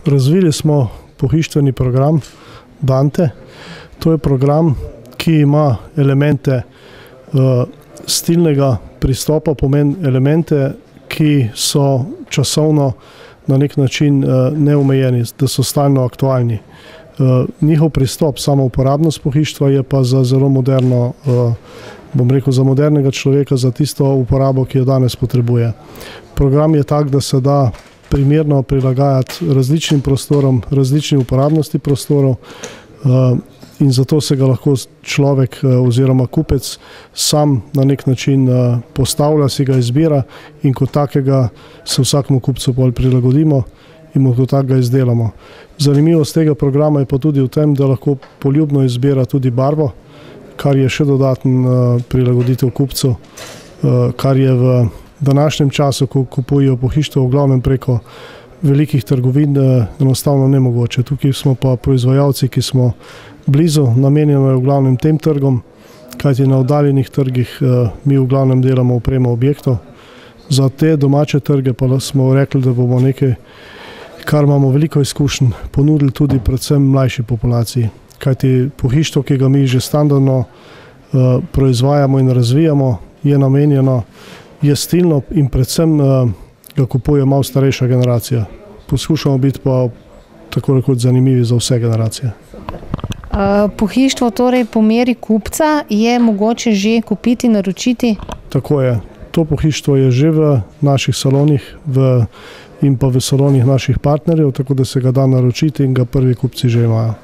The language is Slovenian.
Razvili smo pohištveni program Dante. To je program, ki ima elemente stilnega pristopa, pomeni elemente, ki so časovno na nek način neomejeni, da so stalno aktualni. Njihov pristop, samo uporabnost pohištva je pa za zelo moderno, bom rekel, za modernega človeka, za tisto uporabo, ki jo danes potrebuje. Program je tak, da se da primerno prilagajati različnim prostorom, različnim uporabnosti prostorov in zato se ga lahko človek oziroma kupec sam na nek način postavlja, si ga izbira in kot takega se vsakemu kupcu bolj prilagodimo in mu kot takega izdelamo. Zanimivost tega programa je pa tudi v tem, da lahko poljubno izbira tudi barvo, kar je še dodaten prilagoditev kupcu, kar je v današnjem času, ko kupujejo pohištvo v glavnem preko velikih trgovin, enostavno nemogoče. Tukaj smo pa proizvajalci, ki smo blizu, namenjeno je v glavnem tem trgom, kajti na oddaljenih trgih mi v glavnem delamo opremo objektov. Za te domače trge pa smo rekli, da bomo nekaj, kar imamo veliko izkušenj, ponudili tudi predvsem mlajši populaciji. Kajti pohištvo, ki ga mi že standardno proizvajamo in razvijamo, je namenjeno, je stilno in predvsem ga kupuje malo starejša generacija. Poskušamo biti pa tako rekoč zanimivi za vse generacije. Pohištvo torej po meri kupca je mogoče že kupiti, naročiti? Tako je. To pohištvo je že v naših salonih in pa v salonih naših partnerjev, tako da se ga da naročiti in ga prvi kupci že imajo.